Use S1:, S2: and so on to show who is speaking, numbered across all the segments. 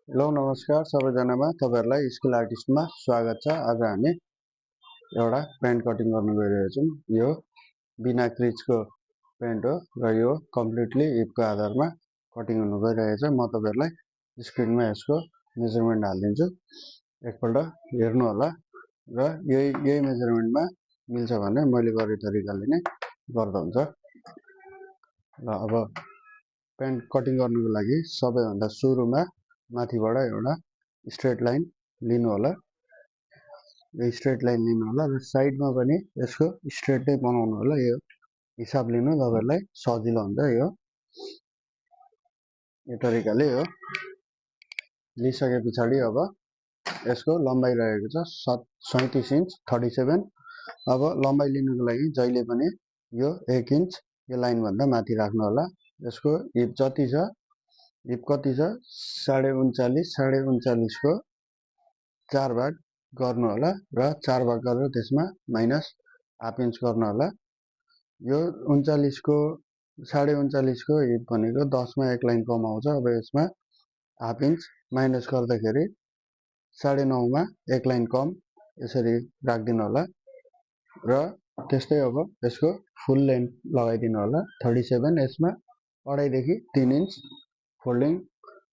S1: Hello नमस्कार सबैजनामा तपाईहरुलाई school आर्टिस्टमा स्वागत छ। आज हामी एउटा पेन्ट कटिङ गर्न गइरहेछौं। यो बिना क्रिजको पेन्ट हो र यो कम्प्लिटली हिपको आधारमा कटिङ हुन गइरहेछ। म तपाईहरुलाई स्क्रिनमा यसको मेजरमेन्ट हाल्दिन्छु। एकपल्ट हेर्नु होला र यही मेजरमेन्टमा मिल्छ भने मैले गरे तरिकाले नै गर्दा हुन्छ। र अब पेन्ट कटिङ गर्नुको लागि सबैभन्दा सुरुमा माथिबाट एउटा स्ट्रेट लाइन लिनु होला। यो स्ट्रेट लाइन लिनु होला र साइडमा पनि यसको स्ट्रेट नै बनाउनु होला। यो हिसाब लिनु तपाईहरुलाई सजिलो हुन्छ। यो तरिकाले हो लिसके पछाडी अब यसको लम्बाइ रहेको छ 37 इन्च 37। अब लम्बाइ लिनुको लागि जहिले पनि यो 1 इन्च यो लाइन भन्दा माथि राख्नु होला। यसको हिप जति छ हिप कति छ 39.5 39.5 को 4 भाग गर्नु होला र 4 भाग गरेर त्यसमा माइनस हाफ इन्च गर्नु होला। यो 39 को 39.5 को हिप भनेको 10 मा एक लाइन कम आउँछ। अब यसमा हाफ इन्च माइनस गर्दाखेरि 9.5 मा एक लाइन कम यसरी राख्दिनु होला र त्यस्तै अब यसको फुल लेन्थ लगाइदिनु होला 37। यसमा 2.5 देखि 3 इन्च फोल्डिङ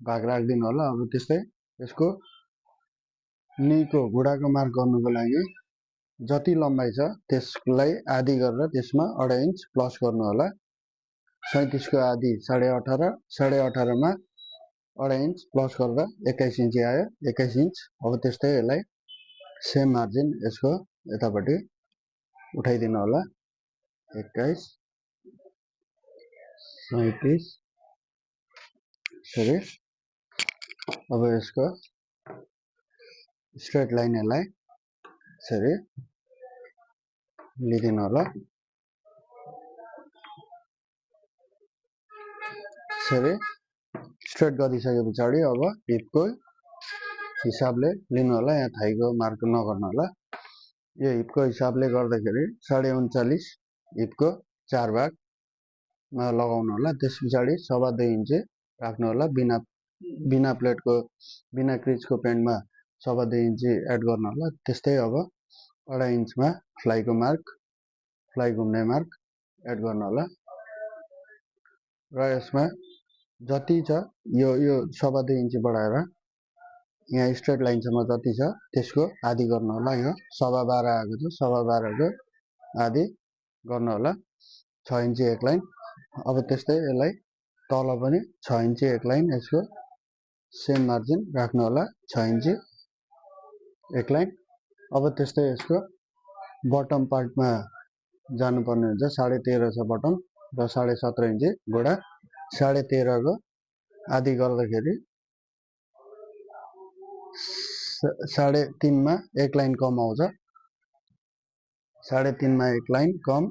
S1: भाग राख्दिनु होला। अब त्यस्तै यसको नीको घुँडाको मार्क गर्नुको लागि जति लम्बाइ छ त्यसलाई आधी गरेर त्यसमा 2.5 इन्च प्लस गर्नु होला। 37 को आधी 18.5 18.5 मा 2.5 इन्च प्लस गर्दा 21 इन्च आयो 21 इन्च। अब त्यस्तै यसलाई सेम मार्जिन यसको यतापट्टि उठाइदिनु होला 21 37 सरी। अब यसको स्ट्रेट लाइन यसलाई यसरी लिदिनु होला। यसरी स्ट्रेट गरिसके पछाडी अब हिपको हिसाबले लिनु होला। यहाँ थाइको मार्क नगर्नु होला। यो हिपको हिसाबले गर्दाखेरि 39.5 हिपको 4 भागमा लगाउनु होला। त्यस पछाडी 2.5 इन्च राख्नु होला। बिना प्लेटको बिना क्रिजको पेन्टमा 2.5 इन्च एड गर्नु होला। त्यस्तै अब 2.5 इन्चमा फ्लाइको मार्क फ्लाइ घुम्ने मार्क एड गर्नु होला र यसमा जति छ यो 2.5 इन्च बढाएर यहाँ स्ट्रेट लाइनसम्म जति छ त्यसको आधी गर्नु होला। यो 12.5 आएको छ 12.5 को आधी गर्नु होला 6 इन्च एक लाइन। अब त्यस्तै यसलाई तल पनि 6 इन्च एक लाइन यसको सेम मार्जिन राख्नु होला 6 इन्च एक लाइन। अब त्यस्तै यसको बटम पार्टमा जानुपर्ने हुन्छ 13.5 छ बटम र 17.5 इन्च घुँडा 13.5 को आधी गर्दाखेरि 3.5 मा एक लाइन कम आउँछ। 3.5 मा एक लाइन कम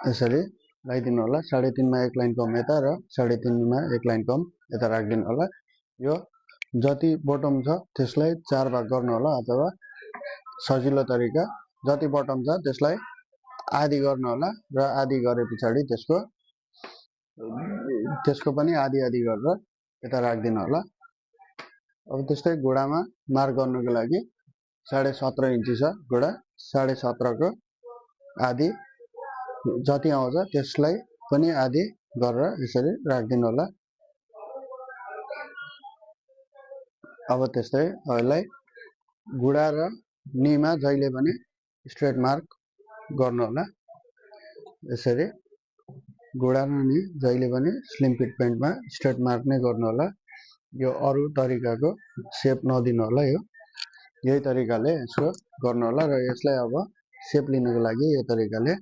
S1: यसरी लगाइदिनु होला। 3.5 मा एक लाइन कम यता र 3.5 मा एक लाइन कम यता राखिदिनु होला। यो जति बटम छ त्यसलाई 4 भाग गर्नु होला अथवा सजिलो तरिका जति बटम छ त्यसलाई आधी गर्नु होला र आधी गरे पछाडी त्यसको पनि आधी आधी गरेर यता राखिदिनु होला। अब त्यस्तै घुँडामा मार्क गर्नुको लागि 17.5 इन्च छ घुँडा 17.5 को आधी जति आउँछ त्यसलाई पनि आधी गरेर यसरी राखिदिनु होला। अब त्यस्तै यसलाई घुँडा र नीमा जहिले पनि स्ट्रेट मार्क गर्नु होला। यसरी घुँडा र नी जहिले पनि स्लिम फिट पेन्टमा स्ट्रेट मार्क नै गर्नु होला। यो अरु तरिकाको सेप नदिनु होला। यही तरिकाले यसको गर्नु होला र यसलाई अब सेप लिनुको लागि यो तरिकाले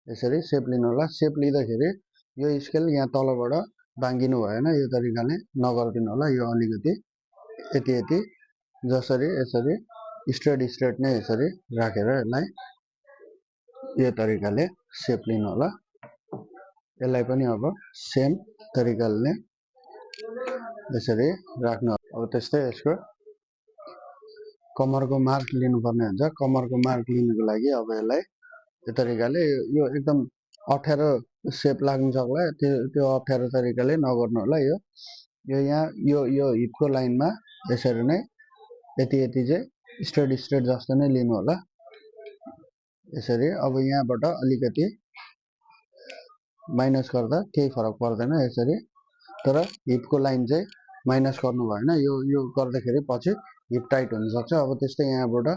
S1: यसरी सेप लिनु होला। सेप लिँदाखेरि यो स्केल यहाँ तलबाट बाङ्गिनु भएन यो तरिकाले नगर्दिनु होला। यो अलिकति यति जसरी यसरी स्ट्रेट नै यसरी राखेर यसलाई यो तरिकाले सेप लिनु होला। यसलाई पनि अब सेम तरिकाले यसरी राख्नु होला। अब त्यस्तै यसको कमरको मार्क लिनुपर्ने हुन्छ। कमरको मार्क लिनुको लागि अब यसलाई यो तरिकाले यो एकदम अप्ठ्यारो सेप लाग्न सक्ला, त्यो अप्ठ्यारो तरिकाले नगर्नु होला। यो यहाँ यो हिपको लाइनमा यसरी नै यति चाहिँ स्ट्रेट जस्तो नै लिनु होला यसरी। अब यहाँबाट अलिकति माइनस गर्दा केही फरक पर्दैन यसरी, तर हिपको लाइन चाहिँ माइनस गर्नु भएन। यो गर्दाखेरि पछि हिप टाइट हुन सक्छ। अब त्यस्तै यहाँबाट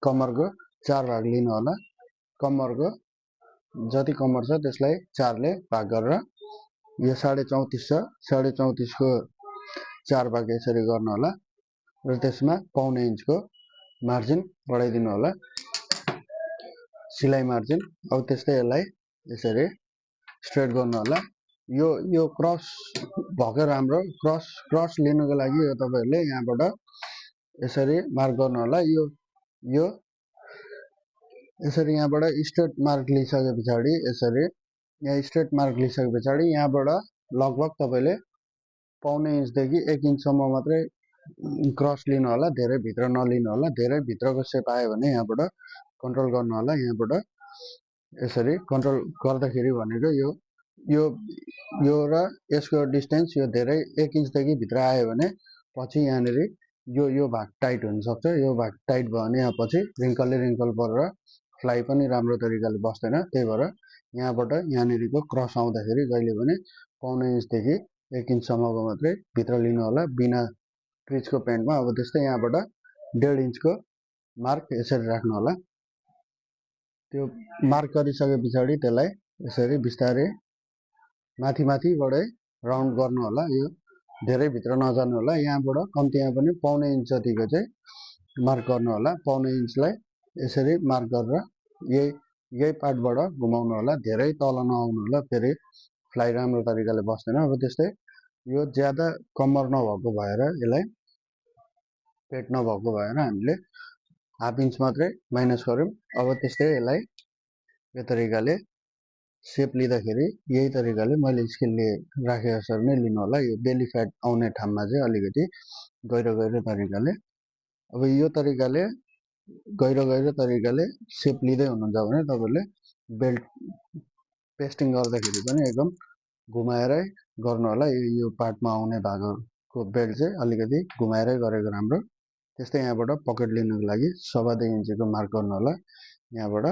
S1: कम्मरको 4 भाग लिनु होला। कम्मरको जति कम्मर छ त्यसलाई 4 ले भाग गरेर यो 34.5 छ, 34.5 को 4 भाग यसरी गर्नु होला र त्यसमा 1.5 इन्चको मार्जिन बढाइदिनु होला, सिलाइ मार्जिन। अब त्यस्तै यसलाई यसरी स्ट्रेट गर्नु होला। यो क्रस भएको राम्रो। क्रस लिनुको लागि यो तपाईहरुले यहाँबाट यसरी मार्क गर्नु होला। यो यसरी यहाँबाट स्ट्रेट मार्क लिइसके पछाडी यसरी यहाँ स्ट्रेट मार्क लिइसके पछाडी यहाँबाट लगभग तपाईले 1.5 इन्चदेखि 1 इन्चसम्म मात्रै क्रस लिनु होला, धेरै भित्र नलिनु होला। धेरै भित्रको सेप आयो भने यहाँबाट कन्ट्रोल गर्नु होला। यहाँबाट यसरी कन्ट्रोल गर्दाखेरि भनेको यो र यसको डिस्टेन्स यो धेरै 1 इन्चदेखि भित्र आयो भने पछि यहाँनेर यो भाग टाइट हुन सक्छ। यो भाग टाइट भयो भने यहाँ पछि रिङ्कल परेर फ्लाइ पनि राम्रो तरिकाले बस्दैन। त्यही भएर यहाँबाट यहाँनेरको क्रस आउँदाखेरि जहिले पनि 1.5 इन्चदेखि 1 इन्चसम्मको मात्रै भित्र लिनु होला बिना क्रिजको पेन्टमा। अब त्यस्तै यहाँबाट 1.5 इन्चको मार्क यसरी राख्नु होला। त्यो मार्क गरिसके पछाडी त्यसलाई यसरी बिस्तारै माथिबाटै राउन्ड गर्नु होला। यो धेरै भित्र नजानु होला। यहाँबाट कम्तीमा पनि 1.5 इन्च जतिको चाहिँ मार्क गर्नु होला। 1.5 इन्चलाई यसरी मार्क गरेर यही पार्टबाट घुमाउनु होला, धेरै तल नआउनु होला, फेरि फ्लाइ राम्रो तरिकाले बस्दैन। अब त्यस्तै यो ज्यादा कम्मर नभएको भएर यसलाई पेट नभएको भएर हामीले 1/2 इन्च मात्रै माइनस गर्यौं। अब त्यस्तै यसलाई यो तरिकाले सेप लिँदाखेरि यही तरिकाले मैले स्केलले राखे जसरी नै लिनु होला। यो बेली फ्याट आउने ठाउँमा चाहिँ अलिकति गहिरो तरिकाले। अब यो तरिकाले गहिरो तरिकाले सेप लिँदै हुनुहुन्छ भने तपाईहरुले बेल्ट पेस्टिङ गर्दाखेरि पनि एकदम घुमाएरै गर्नु होला। यो पार्टमा आउने भागको बेल्ट चाहिँ अलिकति घुमाएरै गरेको राम्रो। त्यस्तै यहाँबाट पकेट लिनुको लागि 2.5 इन्चको मार्क गर्नु होला। यहाँबाट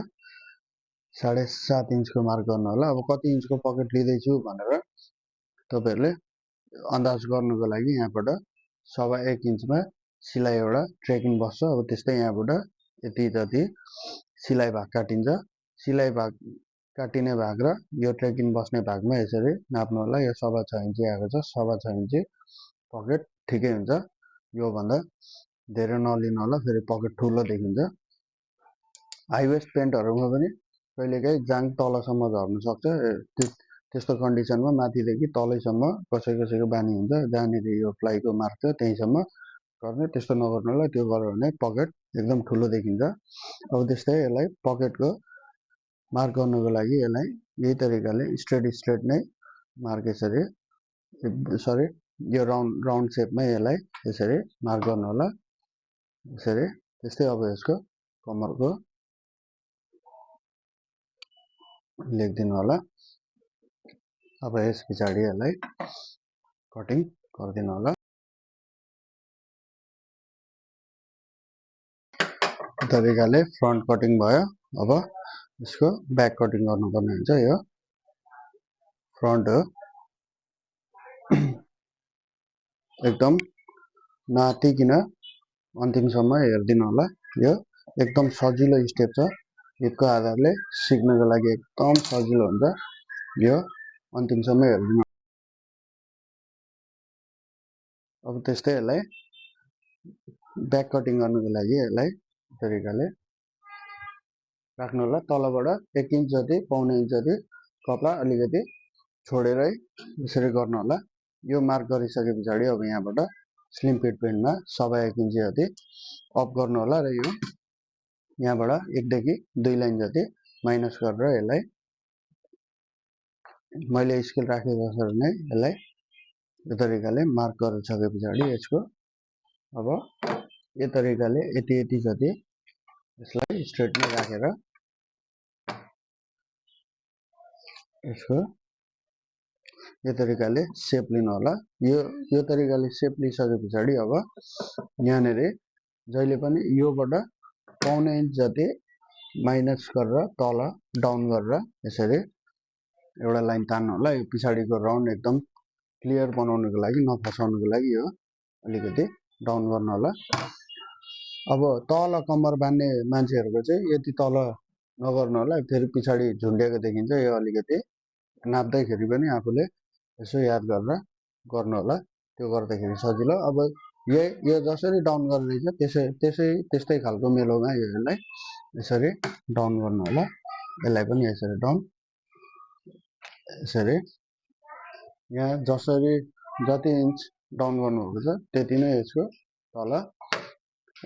S1: 7.5 इन्चको मार्क गर्नु होला। अब कति इन्चको पकेट लिँदैछु भनेर तपाईहरुले अन्दाज गर्नुको लागि यहाँबाट 1.5 इन्चमा सिलाइ एउटा ट्रेकिङ बस्छ। अब त्यस्तै यहाँबाट यति जति सिलाइ भाग काटिन्छ। सिलाइ भाग काटिने भाग र यो ट्रेकिङ बस्ने भागमा यसरी नाप्नु होला। यो 6.5 इन्ची आएको छ। 6.5 इन्ची पकेट ठिकै हुन्छ। यो भन्दा धेरै नलिनु होला, फेरि पकेट ठुलो देखिन्छ। हाई वेस्ट पेन्टहरुमा पनि कहिलेकाहीँ जाङ तलसम्म झर्न सक्छ। त्यस्तो कन्डिसनमा माथिदेखि तलैसम्म कसैको बानी हुन्छ, जहाँनेर यो फ्लाइको मार्क छ त्यहीसम्म गर्ने। त्यस्तो नगर्नु होला। त्यो गर्यो भने पकेट एकदम ठुलो देखिन्छ। अब त्यस्तै यसलाई पकेटको मार्क गर्नुको लागि यसलाई यही तरिकाले स्ट्रेट नै मार्क यसरी यो राउन्ड सेपमै यसलाई यसरी मार्क गर्नु होला यसरी। त्यस्तै अब यसको कम्मरको लेखिदिनु होला। अब यस पछाडि यसलाई कटिङ गरिदिनु होला। तरिकाले फ्रन्ट कटिङ भयो। अब यसको ब्याक कटिङ गर्नुपर्ने हुन्छ। यो फ्रन्ट हो, एकदम नआत्तिकिन अन्तिमसम्म हेरिदिनु होला। यो एकदम सजिलो स्टेप छ। हिपको आधारले सिक्नको लागि एकदम सजिलो हुन्छ। यो अन्तिमसम्म हेरिदिनु। अब त्यस्तै यसलाई ब्याक कटिङ गर्नुको लागि यसलाई तरिकाले राख्नु होला। तलबाट 1 इन्च जति 1.5 इन्च जति कपडा अलिकति छोडेरै यसरी गर्नु होला। यो मार्क गरिसके पछाडि अब यहाँबाट स्लिम फिट पेन्टमा 1.5 इन्च जति अप गर्नु होला र यो यहाँबाट 1 देखि 2 लाइन जति माइनस गरेर यसलाई मैले स्केल राखे जसरी नै यसलाई यो तरिकाले मार्क गरिसके पछाडि यसको अब यो तरिकाले यति जति यसलाई स्ट्रेट नै राखेर यसको यो तरिकाले सेप लिनु होला। यो तरिकाले सेप लिइसके पछाडि अब यहाँनेरि जहिले पनि योबाट पाउने इन्च जति माइनस गरेर तल डाउन गरेर यसरी एउटा लाइन तान्नु होला। यो पछाडिको राउन्ड एकदम क्लियर बनाउनको लागि, नफसाउनको लागि यो अलिकति डाउन गर्नु होला। अब तल कम्मर बान्ने मान्छेहरूको चाहिँ यति तल नगर्नु होला, फेरि पछाडि झुन्डेको देखिन्छ। यो अलिकति नाप्दैखेरि पनि आफूले यसो याद गरेर गर्नु होला, त्यो गर्दाखेरि सजिलो। अब यो जसरी डाउन गरिरहेछ त्यस्तै खालको मेलोमा यसलाई यसरी डाउन गर्नु होला। यसलाई पनि यसरी डाउन, यसरी यहाँ जति इन्च डाउन गर्नुभएको छ त्यति नै यसको तल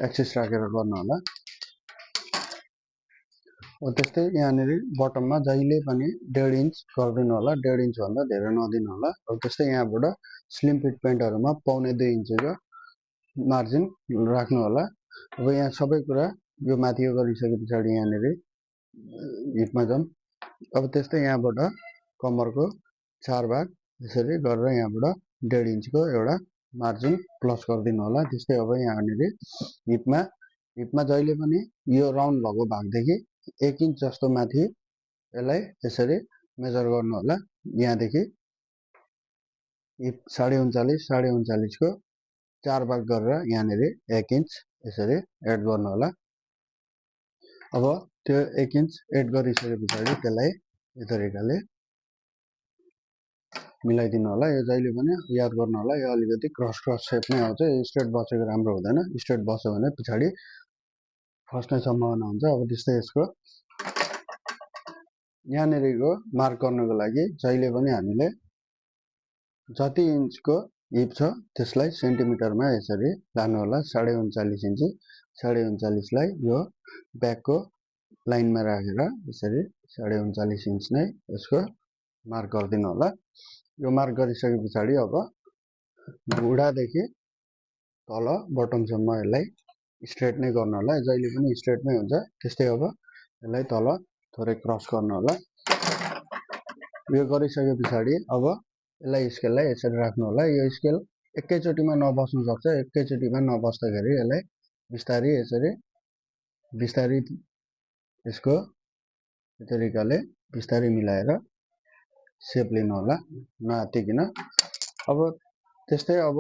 S1: एक्सिस राखेर गर्नु होला। त्यस्तै यहाँनेरि बटममा जहिले पनि 1.5 इन्च गरिदिनु होला, 1.5 इन्च भन्दा धेरै नदिनु होला। अब त्यस्तै यहाँबाट स्लिम फिट पेन्टहरूमा 1.25 इन्चको मार्जिन राख्नु होला। अब यहाँ सबै कुरा यो माथि गरिसके पछाडि यहाँनेरि हिपमा जाउँ। अब त्यस्तै यहाँबाट कम्मरको 4 भाग यसरी गरेर यहाँबाट 1.5 इन्चको एउटा मार्जिन प्लस गरिदिनु होला। त्यस्तै अब यहाँनेरि हिपमा जहिले पनि यो राउन्ड भएको भागदेखि 1 इन्च जस्तो माथि यसलाई यसरी मेजर गर्नु होला। यहाँदेखि हिप 39.5 को 4 भाग गरेर यहाँनेरि 1 इन्च यसरी एड गर्नु होला। अब त्यो 1 इन्च एड गरिसके पछाडि त्यसलाई यो तरिकाले मिलाइदिनु होला। यो जहिले पनि याद गर्नु होला, यो अलिकति क्रस सेप नै आउँछ। स्ट्रेट बसेको राम्रो हुँदैन, स्ट्रेट बस्यो भने पछाडि फस्ने सम्भावना हुन्छ। अब त्यस्तै यसको यहाँनेरिको मार्क गर्नको लागि जहिले पनि हामीले जति इन्चको हिप छ त्यसलाई सेन्टिमिटरमा यसरी लानु होला। 39.5 इन्च, 39.5लाई यो ब्याकको लाइनमा राखेर यसरी 39.5 इन्च नै यसको मार्क गरिदिनु होला। यो मार्क गरिसके पछाडि अब बुढादेखि तल बटमसम्म यसलाई स्ट्रेट नै गर्नु होला। जहिले पनि स्ट्रेट नै हुन्छ। त्यस्तै अब यसलाई तल थोरै क्रस गर्नु होला। यो गरिसके पछाडि अब स्केललाई यसरी राख्नु होला। यो स्केल एकैचोटिमा नबस्नु सक्छ। एकैचोटिमा नबस्दाखेरि यसलाई बिस्तारै यसको यो तरिकाले बिस्तारै मिलाएर सेप लिनु होला, नआत्तिकिन। अब त्यस्तै अब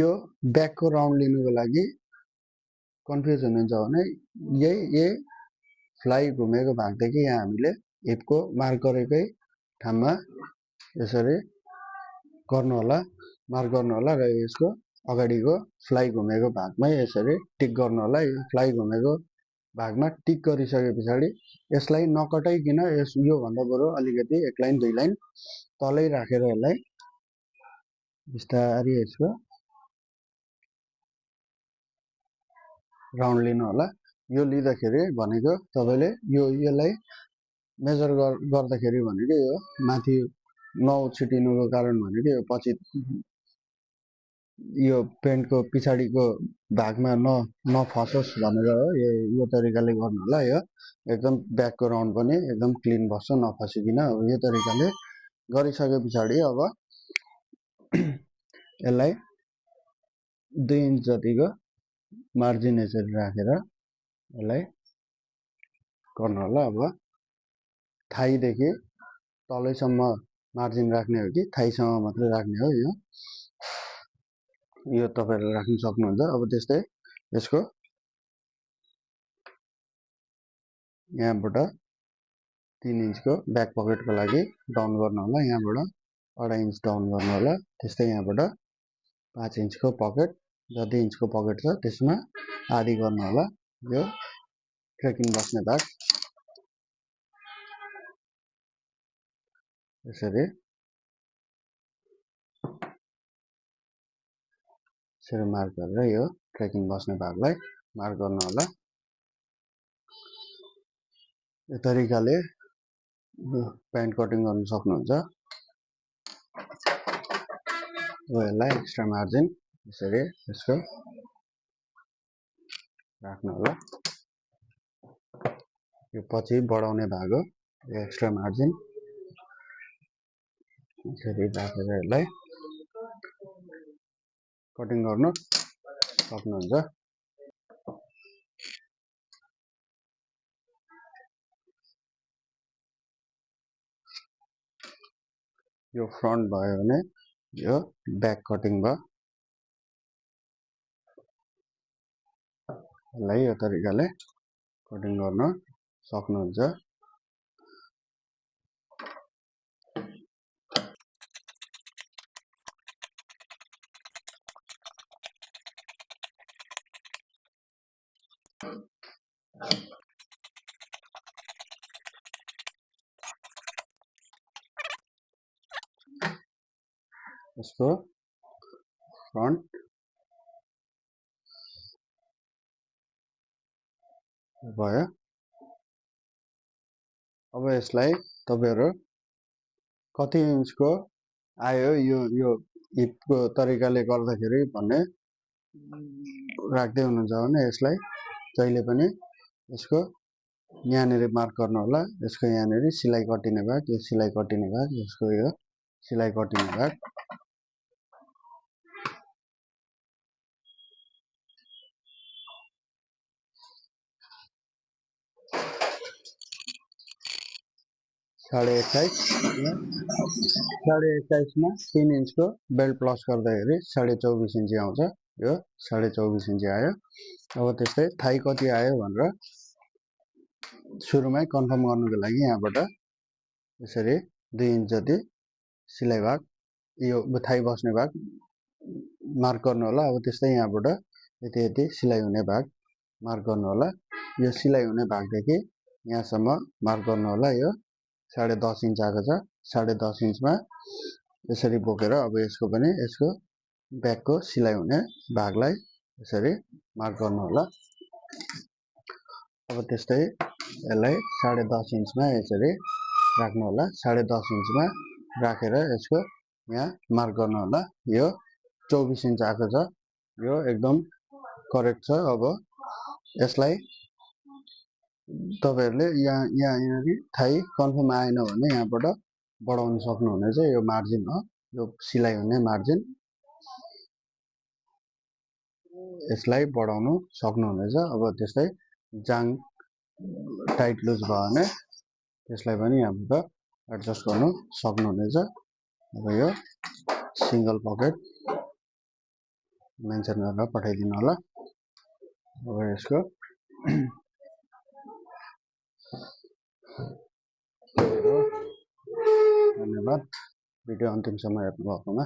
S1: यो ब्याकको राउन्ड लिनुको लागि कन्फ्युज हुनुहुन्छ भने यही फ्लाइ घुमेको भागदेखि यहाँ हामीले हिपको मार्क गरेकै ठाउँमा यसरी गर्नु होला, मार्क गर्नु होला र यसको अगाडिको फ्लाइ घुमेको भागमै यसरी टिक गर्नु होला। यो फ्लाइ घुमेको भागमा टिक गरिसके पछाडि यसलाई नकटाइकिन योभन्दा बरु अलिकति 1 लाइन 2 लाइन तलै राखेर यसलाई बिस्तारै यसको राउन्ड लिनु होला। यो लिँदाखेरि भनेको तपाईँले यसलाई मेजर गर्दाखेरि भनेको यो माथि नउछिटिनुको कारण भनेको यो पछि यो पेन्टको पछाडिको भागमा नफसोस् भनेर हो। यो तरिकाले गर्नु होला। यो एकदम ब्याकको राउन्ड पनि एकदम क्लिन बस्छ नफसिकन। यो तरिकाले गरिसके पछाडि अब यसलाई 2 इन्च जतिको मार्जिन यसरी राखेर यसलाई गर्नु होला। अब थाइदेखि तलैसम्म मार्जिन राख्ने हो कि थाइसम्म मात्रै राख्ने हो, यो तपाईँहरूले राख्न सक्नुहुन्छ। अब त्यस्तै यसको यहाँबाट 3 इन्चको ब्याक पकेटको लागि डाउन गर्नु होला। यहाँबाट 2.5 इन्च डाउन गर्नु होला। त्यस्तै यहाँबाट 5 इन्चको पकेट, जति इन्चको पकेट छ त्यसमा आधी गर्नु होला। यो ट्रेकिङ बस्ने भाग यसरी मार्क गरेर यो ट्रेकिङ बस्ने भागलाई मार्क गर्नु होला। यो तरिकाले प्यान्ट कटिङ गर्न सक्नुहुन्छ। यसलाई एक्स्ट्रा मार्जिन यसरी यसको राख्नु होला। यो पछि बढाउने भाग हो। एक्स्ट्रा मार्जिन यसरी राखेर यसलाई कटिङ गर्न सक्नुहुन्छ। यो फ्रन्ट भयो भने यो ब्याक कटिङ भयो। यसलाई यो तरिकाले कटिङ गर्न सक्नुहुन्छ। यसको फ्रन्ट भयो। अब यसलाई तपाईहरु कति इन्चको आयो यो हिपको तरिकाले गर्दाखेरि भन्ने राख्दै हुनुहुन्छ भने यसलाई जहिले पनि यसको यहाँनेरि मार्क गर्नु होला। यसको यहाँनेरि सिलाइ कटिने भाग, यो सिलाइ कटिने भाग, यसको यो सिलाइ कटिने भाग। साढे 21 मा 3 इन्चको बेल्ट प्लस गर्दाखेरि 24.5 इन्ची आउँछ। यो 24.5 इन्ची आयो। अब त्यस्तै थाइ कति आयो भनेर सुरुमै कन्फर्म गर्नुको लागि यहाँबाट यसरी 2 इन्च जति सिलाइ भाग यो थाइ बस्ने भाग मार्क गर्नु होला। अब त्यस्तै यहाँबाट यति यति सिलाइ हुने भाग मार्क गर्नु होला। यो सिलाइ हुने भागदेखि यहाँसम्म मार्क गर्नु होला। यो 10.5 इन्च आएको छ। 10.5 इन्चमा यसरी बोकेर अब यसको पनि यसको ब्याकको सिलाइ हुने भागलाई यसरी मार्क गर्नु होला। अब त्यस्तै यसलाई 10.5 इन्चमा यसरी राख्नु होला। 10.5 इन्चमा राखेर यसको यहाँ मार्क गर्नु होला। यो 24 इन्च आएको छ। यो एकदम करेक्ट छ। अब यसलाई तपाईहरुले यहाँनेरि थाइ कन्फर्म आएन भने यहाँबाट बढाउन सक्नुहुनेछ। यो मार्जिन हो, यो सिलाइ हुने मार्जिन। यसलाई बढाउन सक्नुहुनेछ। अब त्यस्तै जाङ टाइट लुज भयो भने त्यसलाई पनि यहाँबाट एडजस्ट गर्न सक्नुहुनेछ। अब यो सिंगल पकेट मेन्सन गरेर पठाइदिनु होला। अब यसको धन्यवाद भिडियो अन्तिमसम्म हेर्नु भएकोमा।